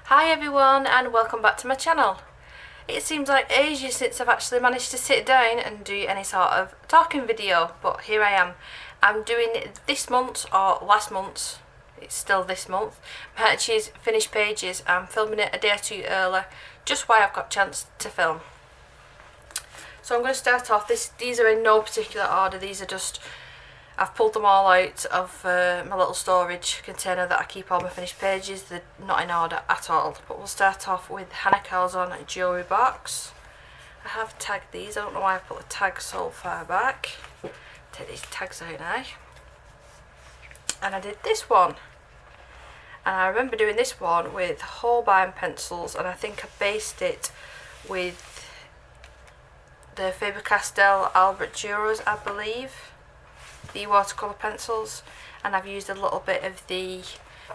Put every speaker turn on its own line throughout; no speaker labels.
Hi everyone and welcome back to my channel. It seems like ages since I've actually managed to sit down and do any sort of talking video, but here I am. I'm doing this month, or last month, it's still this month, which is finished pages. I'm filming it a day or two early, just why I've got a chance to film. So I'm going to start off, these are in no particular order, these are just, I've pulled them all out of my little storage container that I keep all my finished pages. They're not in order at all, but we'll start off with Hannah Calzon jewellery box. I have tagged these, I don't know why I put the tags so far back. Take these tags out now. And I did this one. And I remember doing this one with Holbein pencils, and I think I based it with the Faber-Castell Albert Duros, I believe. The watercolour pencils, and I've used a little bit of the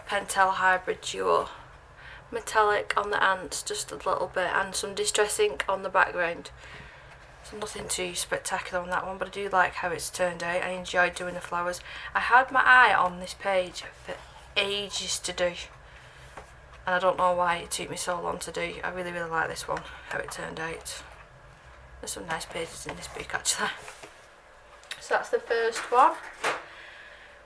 Pentel Hybrid Duo metallic on the ants, just a little bit, and some distress ink on the background. So nothing too spectacular on that one, but I do like how it's turned out. I enjoyed doing the flowers. I had my eye on this page for ages to do, and I don't know why it took me so long to do. I really like this one, how it turned out. There's some nice pages in this book actually. So that's the first one.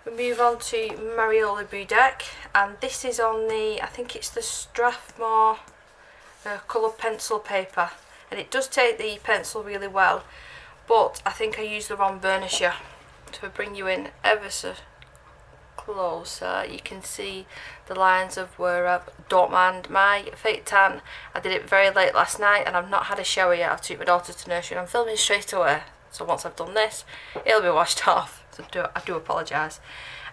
We move on to Mariola Budek, and this is on the, I think it's the Strathmore colour pencil paper, and it does take the pencil really well, but I think I used the wrong burnisher. To bring you in ever so closer, you can see the lines of where I've, don't mind my fake tan. I did it very late last night and I've not had a shower yet. I've took my daughter to nursery and I'm filming straight away. So once I've done this, it'll be washed off. So I do apologise.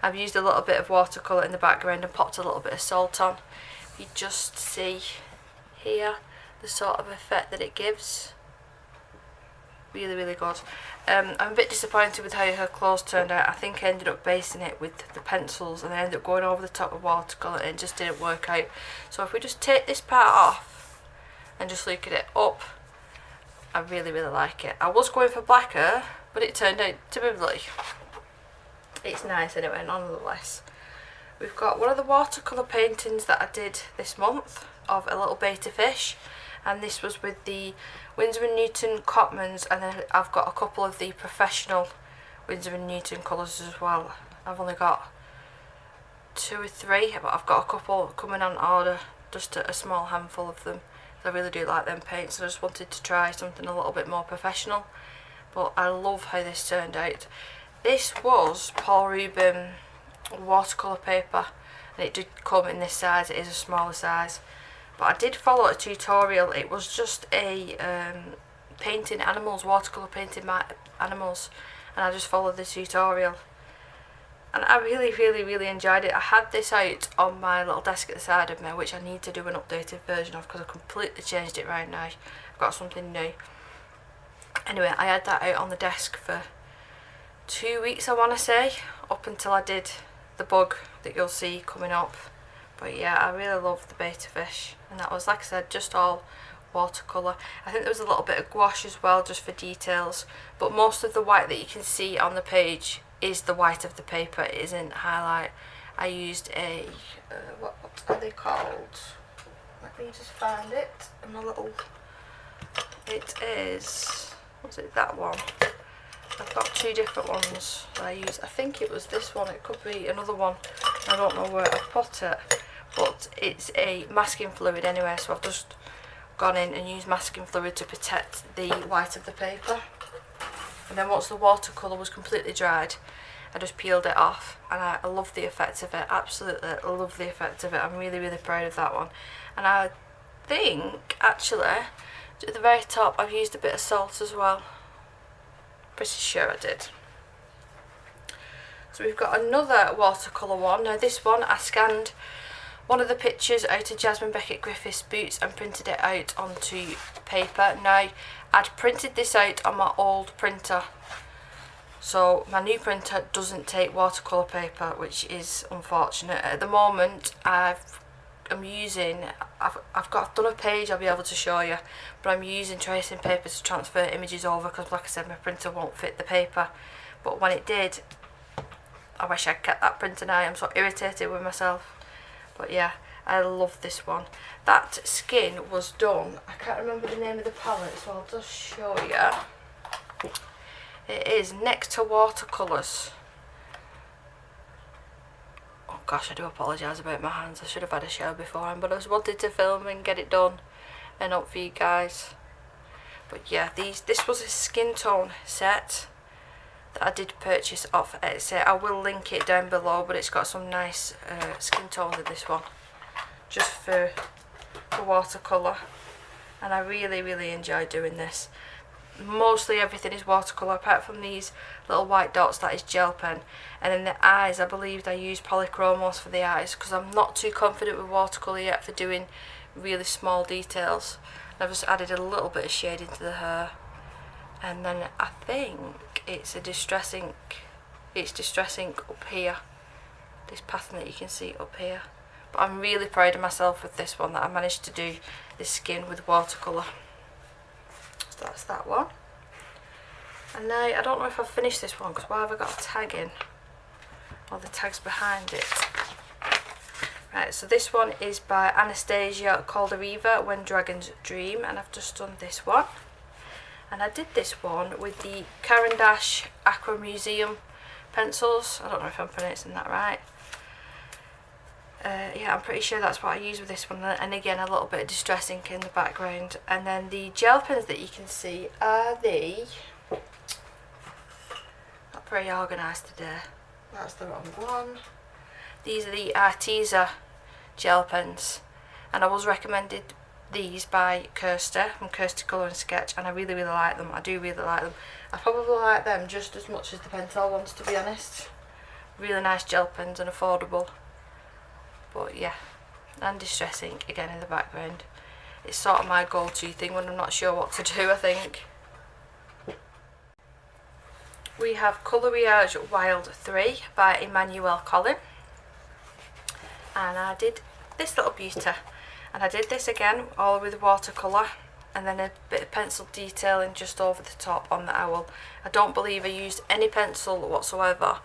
I've used a little bit of watercolour in the background and popped a little bit of salt on. You just see here the sort of effect that it gives. Really good. I'm a bit disappointed with how her clothes turned out. I think I ended up basing it with the pencils and I ended up going over the top of watercolour and it just didn't work out. So if we just take this part off and just look at it up, I really like it. I was going for blacker, but it turned out to be blue. It's nice anyway, nonetheless. We've got one of the watercolour paintings that I did this month of a little beta fish, and this was with the Winsor & Newton Cotmans, and then I've got a couple of the professional Winsor & Newton colours as well. I've only got 2 or 3, but I've got a couple coming on order, just a small handful of them. I really do like them paints, so I just wanted to try something a little bit more professional, but I love how this turned out. This was Paul Rubin watercolour paper, and it did come in this size. It is a smaller size, but I did follow a tutorial. It was just a painting animals, watercolour painting my animals, and I just followed the tutorial. And I really enjoyed it. I had this out on my little desk at the side of me, which I need to do an updated version of because I completely changed it right now. I've got something new. Anyway, I had that out on the desk for 2 weeks, I want to say, up until I did the bug that you'll see coming up. But yeah, I really love the beta fish, and that was, like I said, just all watercolour. I think there was a little bit of gouache as well, just for details, but most of the white that you can see on the page is the white of the paper. It isn't highlight. I used a what are they called? Let me just find it. It is, was it that one? I've got 2 different ones that I use. I think it was this one. It could be another one. I don't know where I put it, but it's a masking fluid anyway. So I've just gone in and used masking fluid to protect the white of the paper. And then once the watercolour was completely dried, I just peeled it off, and I love the effect of it. Absolutely love the effect of it. I'm really proud of that one. And I think actually at the very top I've used a bit of salt as well. Pretty sure I did. So we've got another watercolour one. Now this one, I scanned one of the pictures out of Jasmine Beckett Griffiths' boots and printed it out onto paper. Now I'd printed this out on my old printer, so my new printer doesn't take watercolour paper, which is unfortunate. At the moment I've done a page I'll be able to show you, but I'm using tracing paper to transfer images over because, like I said, my printer won't fit the paper. But when it did, I wish I'd kept that printer now. I'm so irritated with myself. But yeah, I love this one. That skin was done, I can't remember the name of the palette, so I'll just show you. It is Next to Watercolours. Oh gosh, I do apologise about my hands. I should have had a shower beforehand, but I just wanted to film and get it done and up for you guys. But yeah, this was a skin tone set that I did purchase off Etsy. I will link it down below, but it's got some nice skin tones in this one, just for watercolour, and I really enjoy doing this. Mostly everything is watercolour apart from these little white dots, that is gel pen. And then the eyes, I believed I used polychromos for the eyes because I'm not too confident with watercolour yet for doing really small details. I've just added a little bit of shade into the hair, and then I think it's a distress ink. It's distress ink up here, this pattern that you can see up here. But I'm really proud of myself with this one, that I managed to do this skin with watercolour. So that's that one. And now I don't know if I've finished this one because why have I got a tag in? Or the tag's behind it. Right, so this one is by Anastasia Caldereva, When Dragons Dream, and I've just done this one. And I did this one with the Caran d'Ache Aqua Museum pencils. I don't know if I'm pronouncing that right. Yeah, I'm pretty sure that's what I use with this one, and again a little bit of distress ink in the background. And then the gel pens that you can see are the, not very organised today, that's the wrong one. These are the Arty gel pens, and I was recommended these by Kirsty from Kirsty Colour and Sketch, and I really like them. I do really like them. I probably like them just as much as the Pentel ones, to be honest. Really nice gel pens and affordable. But yeah, and distress ink again in the background. It's sort of my go-to thing when I'm not sure what to do, I think. We have Coloriage Wild 3 by Emmanuel Collin. And I did this little beauty. And I did this again, all with watercolour. And then a bit of pencil detailing just over the top on the owl. I don't believe I used any pencil whatsoever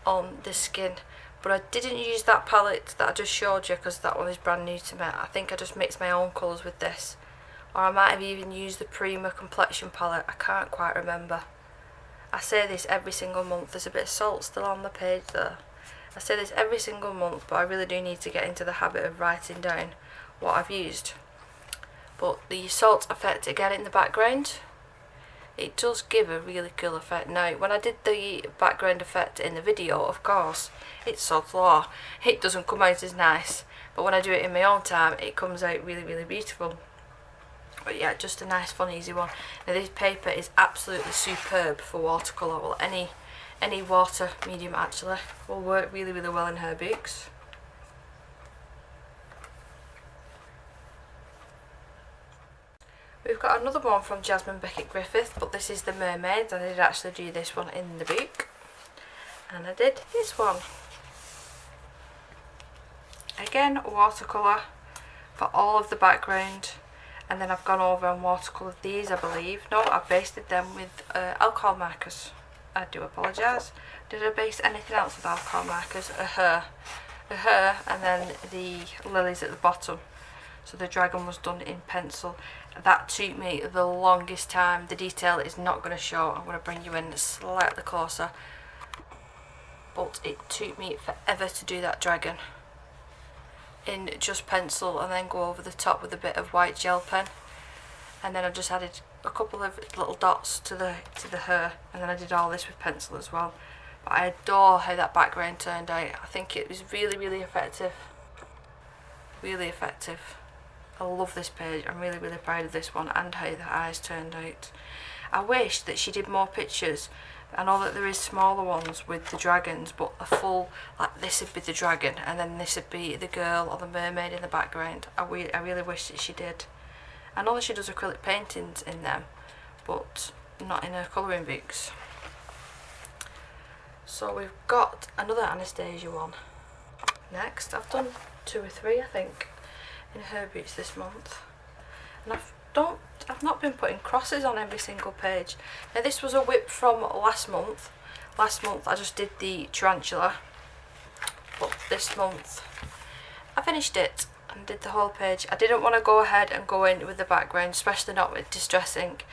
on the skin. But I didn't use that palette that I just showed you because that one is brand new to me. I think I just mixed my own colours with this. Or I might have even used the Prima Complexion palette. I can't quite remember. I say this every single month. There's a bit of salt still on the page there. I say this every single month, but I really do need to get into the habit of writing down what I've used. But the salt effect again in the background, it does give a really cool effect. Now, when I did the background effect in the video, of course, it's so low. It doesn't come out as nice. But when I do it in my own time, it comes out really beautiful. But yeah, just a nice, fun, easy one. Now, this paper is absolutely superb for watercolour. Well, any water medium actually will work really well in her books. We've got another one from Jasmine Beckett Griffith, but this is the Mermaids. I did actually do this one in the book, and I did this one. Again, watercolour for all of the background, and then I've gone over and watercoloured these, I believe. No, I basted them with alcohol markers. I do apologise. Did I base anything else with alcohol markers? A her, and then the lilies at the bottom. So the dragon was done in pencil. That took me the longest time. The detail is not going to show. I'm going to bring you in slightly closer. But it took me forever to do that dragon in just pencil, and then go over the top with a bit of white gel pen. And then I just added a couple of little dots to the hair, and then I did all this with pencil as well. But I adore how that background turned out. I think it was really effective. Really effective. I love this page. I'm really proud of this one and how the eyes turned out. I wish that she did more pictures. I know that there is smaller ones with the dragons, but a full, like this would be the dragon and then this would be the girl or the mermaid in the background. I really wish that she did. I know that she does acrylic paintings in them, but not in her colouring books. So we've got another Anastasia one next. I've done 2 or 3, I think, in her boots this month, and I've not been putting crosses on every single page. Now this was a whip from last month. Last month I just did the tarantula, but this month I finished it. and did the whole page. I didn't want to go ahead and go in with the background, especially not with Distress ink,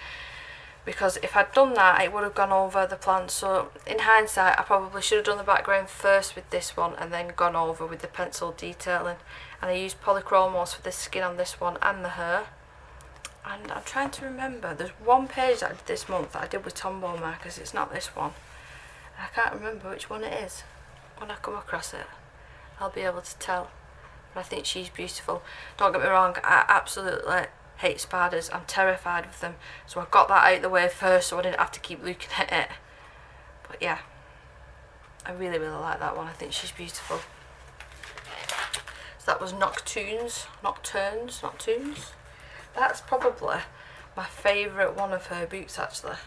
because if I'd done that it would have gone over the plants. So in hindsight I probably should have done the background first with this one and then gone over with the pencil detailing. And I used polychromos for the skin on this one and the hair. And I'm trying to remember, there's one page that I did this month that I did with Tombow markers. It's not this one. I can't remember which one it is. When I come across it I'll be able to tell. But I think she's beautiful. Don't get me wrong, I absolutely hate spiders. I'm terrified of them. So I got that out of the way first so I didn't have to keep looking at it. But yeah, I really like that one. I think she's beautiful. So that was Nocturnes. That's probably my favourite one of her books actually.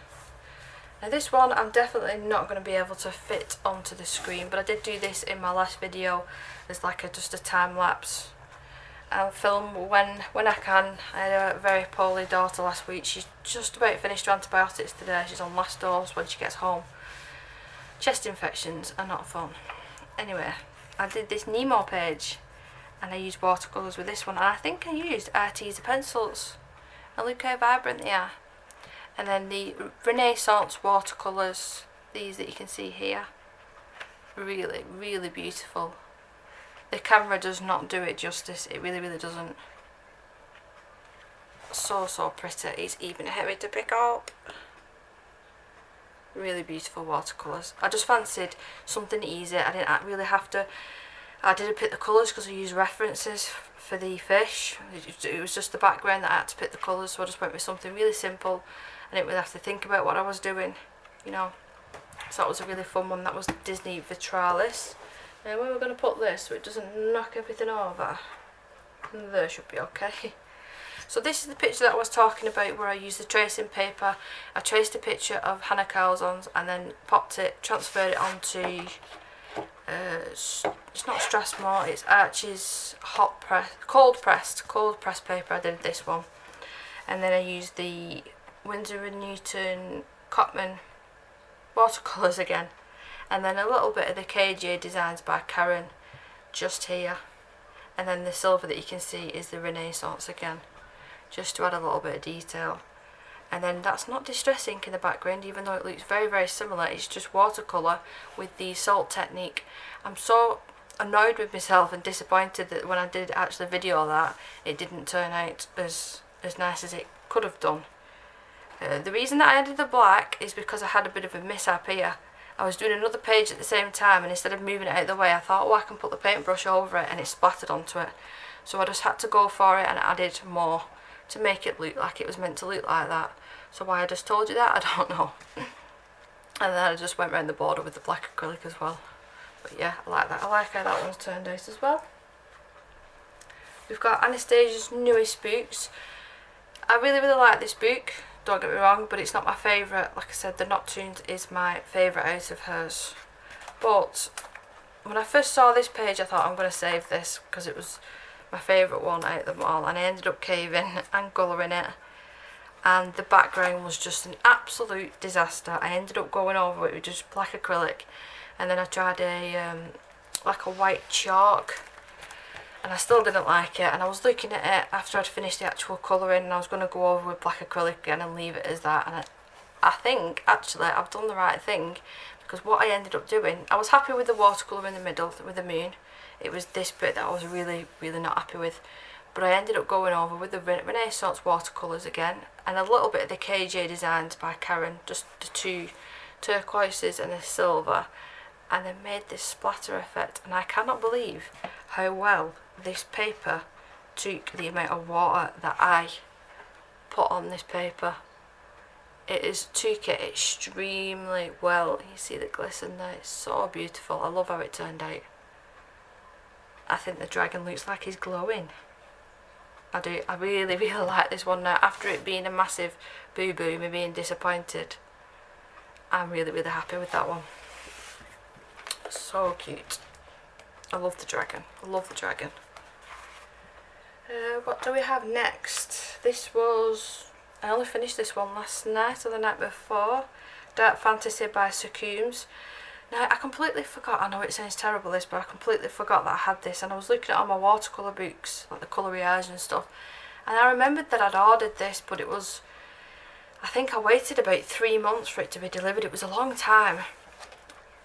Now this one I'm definitely not going to be able to fit onto the screen, but I did do this in my last video as like just a time lapse. I'll film when I can. I had a very poorly daughter last week. She's just about finished her antibiotics today. She's on last dose when she gets home. Chest infections are not fun. Anyway, I did this Nemo page and I used watercolours with this one, and I think I used Arty's pencils, and look how vibrant they are. And then the Renaissance watercolours, these that you can see here, really beautiful. The camera does not do it justice, it really doesn't. So pretty. It's even heavy to pick up. Really beautiful watercolours. I just fancied something easy. I didn't really have to. I didn't pick the colours because I used references for the fish. It was just the background that I had to pick the colours, so I just went with something really simple. I didn't really have to think about what I was doing, you know. So that was a really fun one. That was Disney Vitralis. Now where we're going to put this so it doesn't knock everything over. There should be okay. So this is the picture that I was talking about where I used the tracing paper. I traced a picture of Hannah Carlson's and then popped it, transferred it onto, it's not Strathmore, it's Archie's cold pressed paper. I did this one. And then I used the Winsor & Newton Cotman watercolours again. And then a little bit of the KJ Designs by Karen just here. And then the silver that you can see is the Renaissance again, just to add a little bit of detail. And then that's not Distress ink in the background, even though it looks very similar. It's just watercolour with the salt technique. I'm so annoyed with myself and disappointed that when I did actually video that, it didn't turn out as nice as it could have done. The reason that I added the black is because I had a bit of a mishap here. I was doing another page at the same time, and instead of moving it out of the way I thought, oh, I can put the paintbrush over it, and it splattered onto it. So I just had to go for it and added more to make it look like it was meant to look like that. So why I just told you that, I don't know. And then I just went around the border with the black acrylic as well. But yeah, I like that. I like how that one's turned out as well. We've got Anastasia's newest books. I really like this book, don't get me wrong, but it's not my favourite. Like I said, the Nocturnes is my favourite out of hers. But when I first saw this page I thought I'm going to save this because it was my favourite one out of them all, and I ended up caving and colouring it, and the background was just an absolute disaster. I ended up going over it with just black acrylic, and then I tried a like a white chalk, and I still didn't like it. And I was looking at it after I'd finished the actual colouring, and I was going to go over with black acrylic again and leave it as that. And I think actually I've done the right thing, because what I ended up doing, I was happy with the watercolour in the middle with the moon. It was this bit that I was really not happy with. But I ended up going over with the Renaissance watercolours again, and a little bit of the KJ Designs by Karen, just the two turquoises and a silver, and then made this splatter effect. And I cannot believe how well this paper took the amount of water that I put on this paper. It is took it extremely well. You see the glisten there, it's so beautiful. I love how it turned out. I think the dragon looks like he's glowing. I do. I really like this one now. After it being a massive boo-boo, me being disappointed, I'm really happy with that one. So cute. I love the dragon. I love the dragon. What do we have next? This was... I only finished this one last night or the night before. Dark Fantasy by Sir Coombs. Now I completely forgot, I know it sounds terrible this, but I completely forgot that I had this, and I was looking at all my watercolour books, like the colouriage and stuff, and I remembered that I'd ordered this, but it was, I think I waited about 3 months for it to be delivered. It was a long time.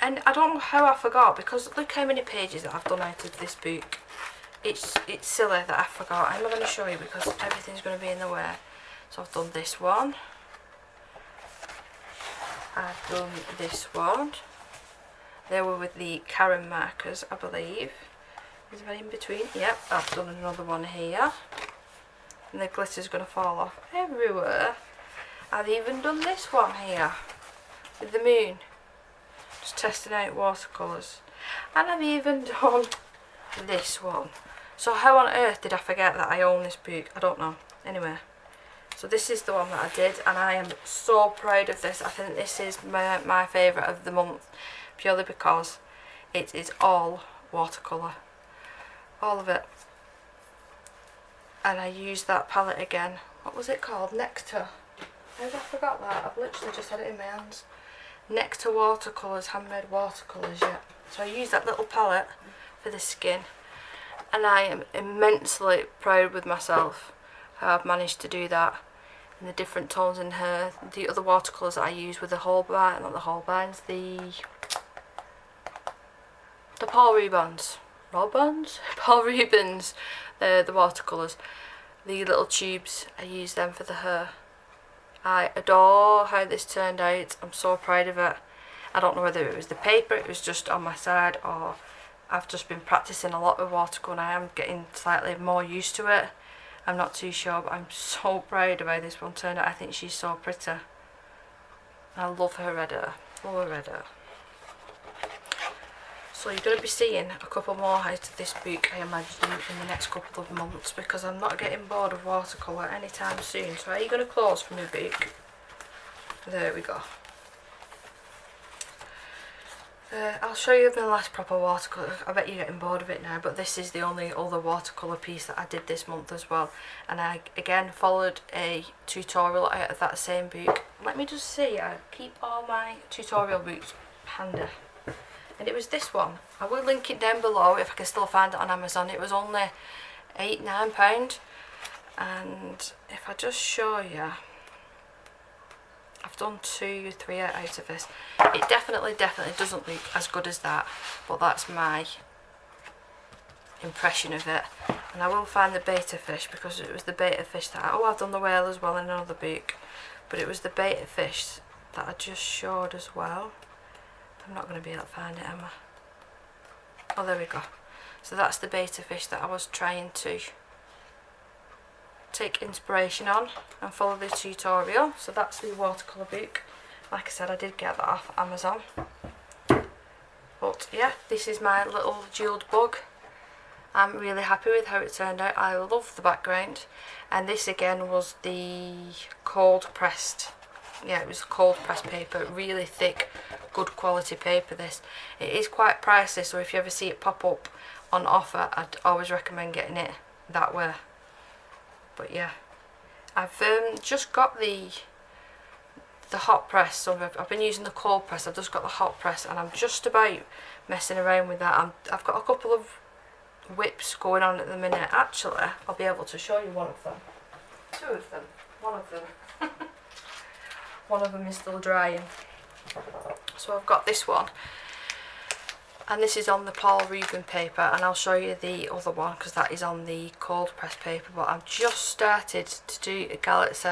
And I don't know how I forgot, because look how many pages that I've done out of this book. It's silly that I forgot. I'm not going to show you because everything's going to be in the way. So I've done this one. I've done this one. They were with the Karen markers, I believe. Is there any in between? Yep, I've done another one here. And the glitter's going to fall off everywhere. I've even done this one here with the moon. Just testing out watercolours. And I've even done this one. So how on earth did I forget that I own this book? I don't know. Anyway, so this is the one that I did, and I am so proud of this. I think this is my favourite of the month, purely because it is all watercolour. All of it. And I used that palette again. What was it called? Nectar. How did I forgot that? I've literally just had it in my hands. Nectar watercolours, handmade watercolours, yeah. So I used that little palette for the skin, and I am immensely proud with myself how I've managed to do that in the different tones in her. The other watercolours that I use with the Holbein, not the Holbeins, the Paul Rubens. Paul Rubens, the watercolours. The little tubes, I use them for the hair. I adore how this turned out. I'm so proud of it. I don't know whether it was the paper, it was just on my side, or I've just been practicing a lot with watercolour and I am getting slightly more used to it. I'm not too sure, but I'm so proud of how this one turned out. I think she's so pretty. I love her red hair. Love her red hair. So you're going to be seeing a couple more out of this book, I imagine, in the next couple of months, because I'm not getting bored of watercolour anytime soon. So are you going to close from your book? There we go. I'll show you my last proper watercolour. I bet you're getting bored of it now, but this is the only other watercolour piece that I did this month as well. And I again followed a tutorial out of that same book. Let me just see, I keep all my tutorial books handy. And it was this one. I will link it down below if I can still find it on Amazon. It was only £8-9. And if I just show you, I've done 2-3 out of this. It definitely doesn't look as good as that, but that's my impression of it. And I will find the beta fish, because it was the beta fish that I've done the whale as well in another book, but it was the beta fish that I just showed as well. I'm not going to be able to find it, am I? Oh, there we go. So that's the beta fish that I was trying to take inspiration on and follow the tutorial. So that's the watercolour book. Like I said, I did get that off Amazon. But yeah, this is my little jewelled bug. I'm really happy with how it turned out. I love the background. And this again was the cold pressed. Yeah, it was cold pressed paper, really thick, good quality paper this. It is quite pricey, so if you ever see it pop up on offer, I'd always recommend getting it that way. But yeah, I've just got the hot press, so I've been using the cold press. I've just got the hot press, and I'm just about messing around with that. I've got a couple of whips going on at the minute. Actually, I'll be able to show you one of them. Two of them. One of them. One of them is still drying. So I've got this one, and this is on the Paul Rubin paper, and I'll show you the other one because that is on the cold press paper. But I've just started to do a galaxy,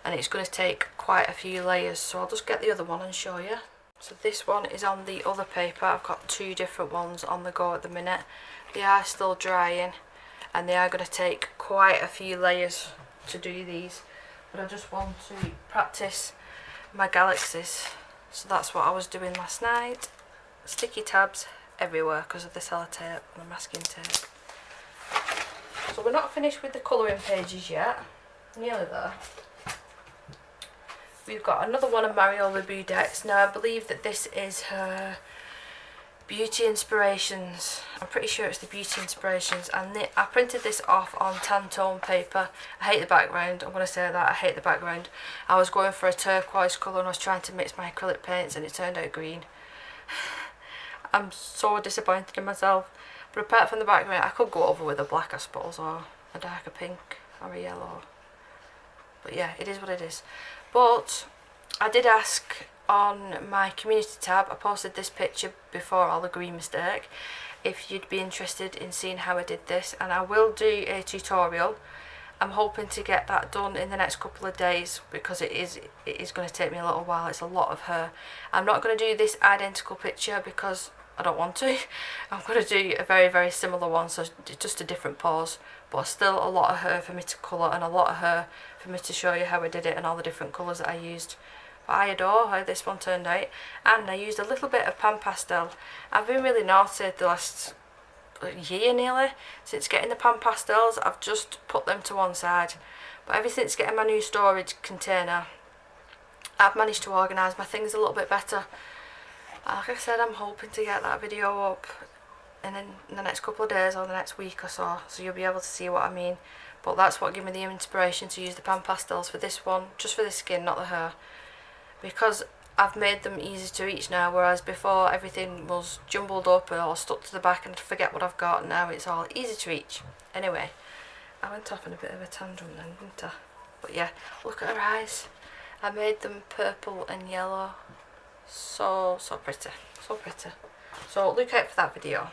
and it's going to take quite a few layers, so I'll just get the other one and show you. So this one is on the other paper. I've got two different ones on the go at the minute. They are still drying, and they are going to take quite a few layers to do these, but I just want to practice my galaxies. So that's what I was doing last night. Sticky tabs everywhere because of the sellotape and the masking tape. So we're not finished with the colouring pages yet. Nearly there. We've got another one of Mariola Boudette's. Now I believe that this is her Beauty Inspirations. I'm pretty sure it's the Beauty Inspirations, and I printed this off on tan tone paper. I hate the background. I'm going to say that I hate the background. I was going for a turquoise colour and I was trying to mix my acrylic paints and it turned out green. I'm so disappointed in myself. But apart from the background, I could go over with a black, I suppose, or a darker pink or a yellow. But yeah, it is what it is. But I did ask on my community tab, I posted this picture before all the green mistake, if you'd be interested in seeing how I did this, and I will do a tutorial. I'm hoping to get that done in the next couple of days because it is going to take me a little while. It's a lot of her. I'm not going to do this identical picture because I don't want to. I'm going to do a very, very similar one, so just a different pose, but still a lot of her for me to colour and a lot of her for me to show you how I did it and all the different colours that I used. But I adore how this one turned out, and I used a little bit of pan pastel. I've been really naughty the last year nearly since getting the pan pastels. I've just put them to one side, but ever since getting my new storage container, I've managed to organise my things a little bit better. Like I said, I'm hoping to get that video up in the next couple of days or the next week or so you'll be able to see what I mean. But that's what gave me the inspiration to use the pan pastels for this one, just for the skin, not the hair, because I've made them easy to reach now, whereas before everything was jumbled up or stuck to the back and I'd forget what I've got, and now it's all easy to reach. Anyway, I went off on a bit of a tangent then, didn't I? But yeah, look at her eyes. I made them purple and yellow. So pretty, so pretty. So look out for that video.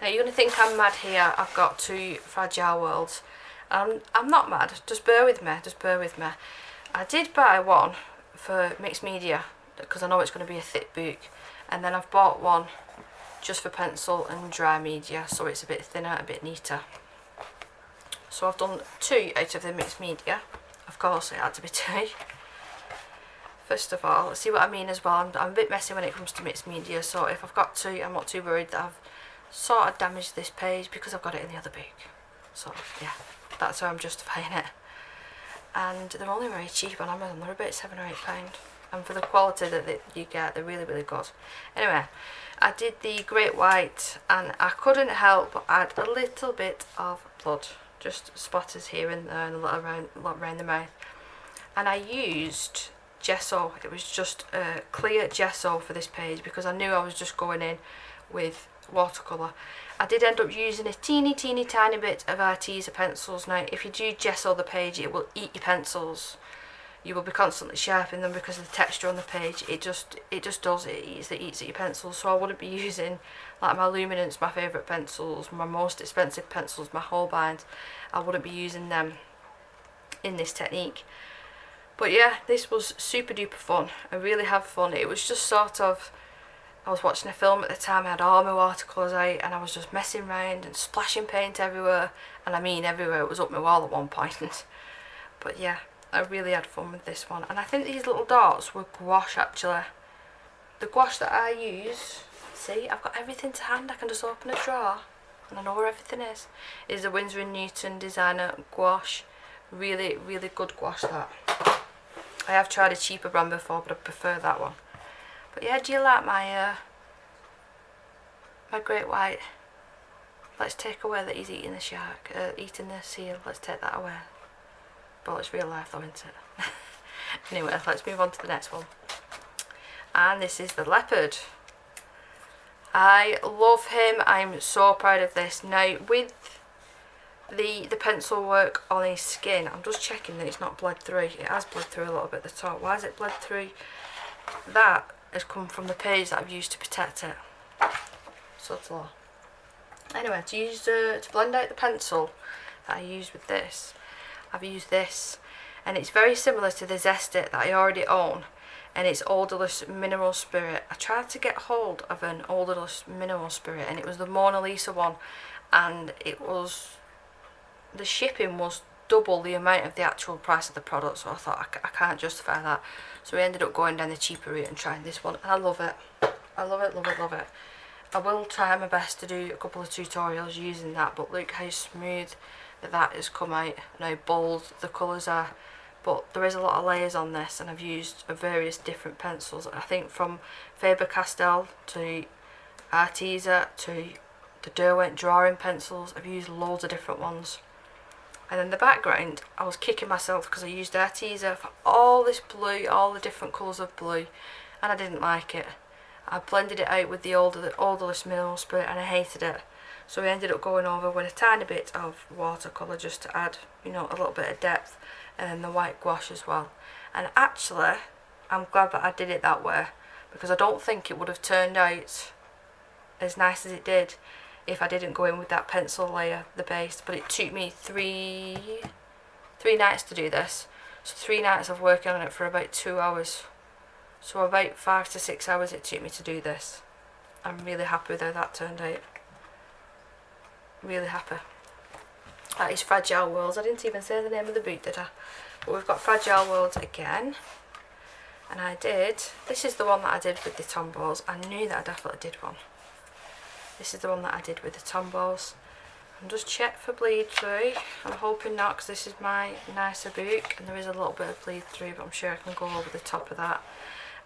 Now you're going to think I'm mad here. I've got 2 fragile worlds. I'm not mad, just bear with me, just bear with me. I did buy one for mixed media because I know it's going to be a thick book, and then I've bought one just for pencil and dry media, so it's a bit thinner, a bit neater. So I've done 2 out of the mixed media. Of course it had to be 2. First of all, see what I mean as well, I'm a bit messy when it comes to mixed media, so if I've got 2, I'm not too worried that I've sort of damaged this page because I've got it in the other book. So yeah, that's how I'm justifying it. And they're only very cheap on Amazon. They're about £7 or £8, and for the quality that you get, they're really, really good. Anyway, I did the Great White, and I couldn't help but add a little bit of blood, just spotters here and there, and a lot around the mouth. And I used gesso. It was just a clear gesso for this page because I knew I was just going in with watercolour. I did end up using a teeny tiny bit of arty pencils. Now if you do gesso the page, it will eat your pencils. You will be constantly sharpening them because of the texture on the page. It just does, it eats at your pencils. So I wouldn't be using like my Luminance, my favourite pencils, my most expensive pencils, my Holbeins. I wouldn't be using them in this technique. But yeah, this was super duper fun. I really had fun. It was just sort of, I was watching a film at the time, I had all my watercolours out, and I was just messing around and splashing paint everywhere, and I mean everywhere. It was up my wall at one point. But yeah, I really had fun with this one, and I think these little dots were gouache actually. The gouache that I use, see, I've got everything to hand. I can just open a drawer and I know where everything is the Winsor & Newton designer gouache. Really, really good gouache that. I have tried a cheaper brand before, but I prefer that one. But yeah, do you like my my Great White? Let's take away that he's eating the shark, eating the seal. Let's take that away. But it's real life though, isn't it? Anyway, let's move on to the next one. And this is the leopard. I love him. I'm so proud of this. Now with the pencil work on his skin, I'm just checking that it's not bled through. It has bled through a little bit at the top. Why has it bled through? That has come from the page that I've used to protect it. Subtle. Anyway, to blend out the pencil that I used with this, I've used this, and it's very similar to the Zest-It that I already own, and it's Odorless Mineral Spirit. I tried to get hold of an Odorless Mineral Spirit, and it was the Mona Lisa one, and it was, the shipping was double the amount of the actual price of the product, so I thought I can't justify that. So we ended up going down the cheaper route and trying this one, and I love it. I love it, love it, love it. I will try my best to do a couple of tutorials using that, but look how smooth that has come out and how bold the colours are. But there is a lot of layers on this, and I've used various different pencils. I think from Faber-Castell to Arteza to the Derwent drawing pencils. I've used loads of different ones. And in the background, I was kicking myself because I used Arteza for all this blue, all the different colours of blue, and I didn't like it. I blended it out with the odorless mineral spirit and I hated it. So we ended up going over with a tiny bit of watercolour just to add, you know, a little bit of depth, and then the white gouache as well. And actually, I'm glad that I did it that way, because I don't think it would have turned out as nice as it did if I didn't go in with that pencil layer, the base. But it took me three nights to do this. So 3 nights of working on it for about 2 hours. So about 5 to 6 hours it took me to do this. I'm really happy with how that turned out. Really happy. That is Fragile Worlds. I didn't even say the name of the book, did I? But we've got Fragile Worlds again. And I did, this is the one that I did with the Tombows. I knew that I definitely did one. This is the one that I did with the Tombows. And just check for bleed through. I'm hoping not, because this is my nicer book and there is a little bit of bleed through, but I'm sure I can go over the top of that.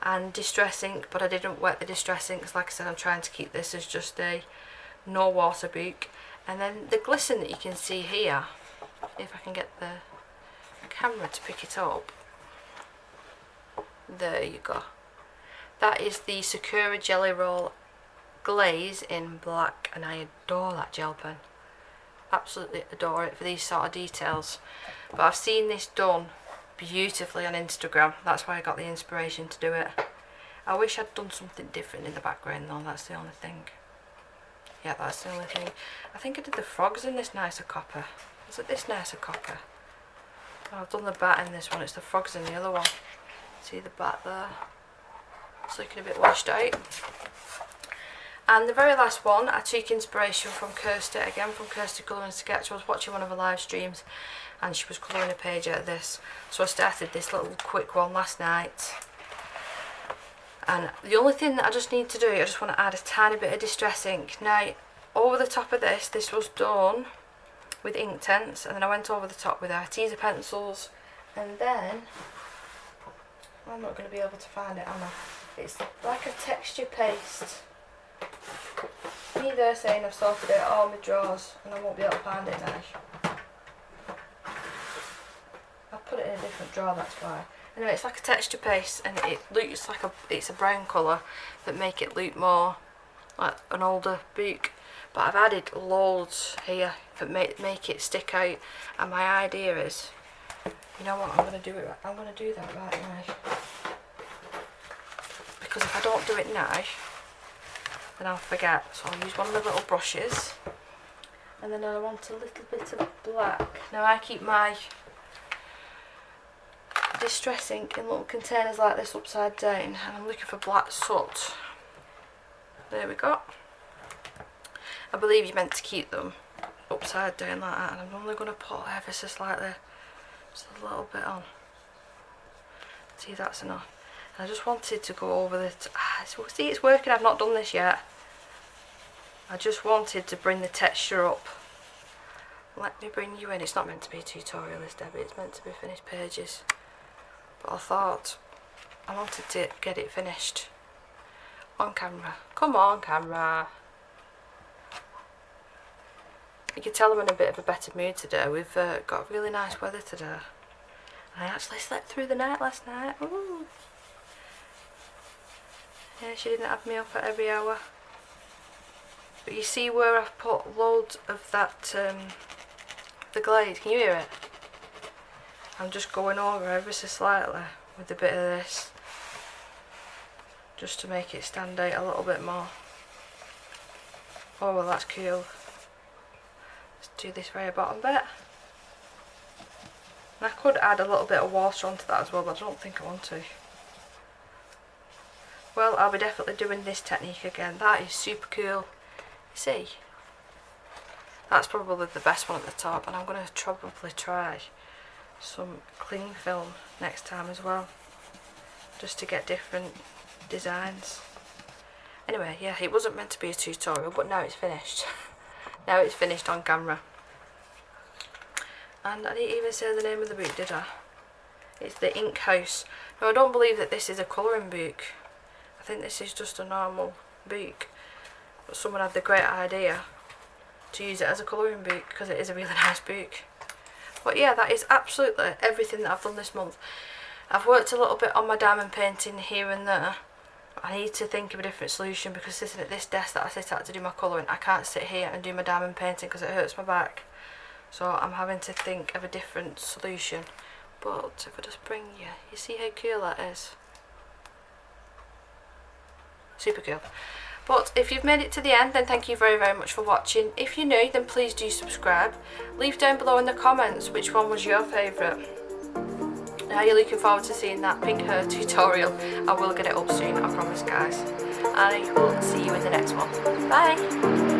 And distress ink, but I didn't wet the distress ink, because like I said, I'm trying to keep this as just a no water book. And then the glisten that you can see here, if I can get the camera to pick it up. There you go. That is the Sakura Jelly Roll glaze in black, and I adore that gel pen. Absolutely adore it for these sort of details. But I've seen this done beautifully on Instagram. That's why I got the inspiration to do it. I wish I'd done something different in the background though, that's the only thing. Yeah, that's the only thing. I think I did the frogs in this nicer copper. Was it this nicer copper? Oh, I've done the bat in this one, it's the frogs in the other one. See the bat there? It's looking a bit washed out. And the very last one, I took inspiration from Kirsty, again from Kirsty Colouring Sketch. I was watching one of her live streams and she was colouring a page out of this. So I started this little quick one last night. And the only thing that I just need to do, I just want to add a tiny bit of distress ink. Now, over the top of this, this was done with Inktense, and then I went over the top with arty pencils, and then, I'm not going to be able to find it, am I? It's like a texture paste. Me there saying I've sorted out all my drawers and I won't be able to find it now. I've put it in a different drawer, that's why. Anyway, it's like a texture paste and it looks like it's a brown colour that make it look more like an older book. But I've added loads here that make it stick out, and my idea is, you know what, I'm going to do that right now. Because if I don't do it now, then I'll forget. So I'll use one of the little brushes, and then I want a little bit of black. Now I keep my distress ink in little containers like this upside down, and I'm looking for black soot. There we go. I believe you're meant to keep them upside down like that, and I'm only going to put ever so slightly, just a little bit on. See, that's enough. I just wanted to go over the see, it's working. I've not done this yet. I just wanted to bring the texture up. Let me bring you in. It's not meant to be a tutorial, is Debbie, it's meant to be finished pages. But I thought I wanted to get it finished on camera. Come on, camera. You can tell I'm in a bit of a better mood today. We've got really nice weather today. I actually slept through the night last night. Ooh. Yeah, she didn't have me up at every hour. But you see where I've put loads of that, the glaze, can you hear it? I'm just going over ever so slightly with a bit of this, just to make it stand out a little bit more. Oh well, that's cool. Let's do this very bottom bit. And I could add a little bit of water onto that as well, but I don't think I want to. Well, I'll be definitely doing this technique again. That is super cool. See? That's probably the best one at the top, and I'm going to probably try some cling film next time as well, just to get different designs. Anyway, yeah, it wasn't meant to be a tutorial, but now it's finished. Now it's finished on camera. And I didn't even say the name of the book, did I? It's the Ink House. No, I don't believe that this is a colouring book. I think this is just a normal book, but someone had the great idea to use it as a colouring book because it is a really nice book. But yeah, that is absolutely everything that I've done this month. I've worked a little bit on my diamond painting here and there. I need to think of a different solution, because sitting at this desk that I sit at to do my colouring, I can't sit here and do my diamond painting because it hurts my back. So I'm having to think of a different solution. But if I just bring you see how cool that is? Super cool. But if you've made it to the end, then thank you very, very much for watching. If you're new, then please do subscribe. Leave down below in the comments which one was your favourite. Now you're looking forward to seeing that pink hair tutorial. I will get it up soon, I promise, guys. And I will see you in the next one. Bye!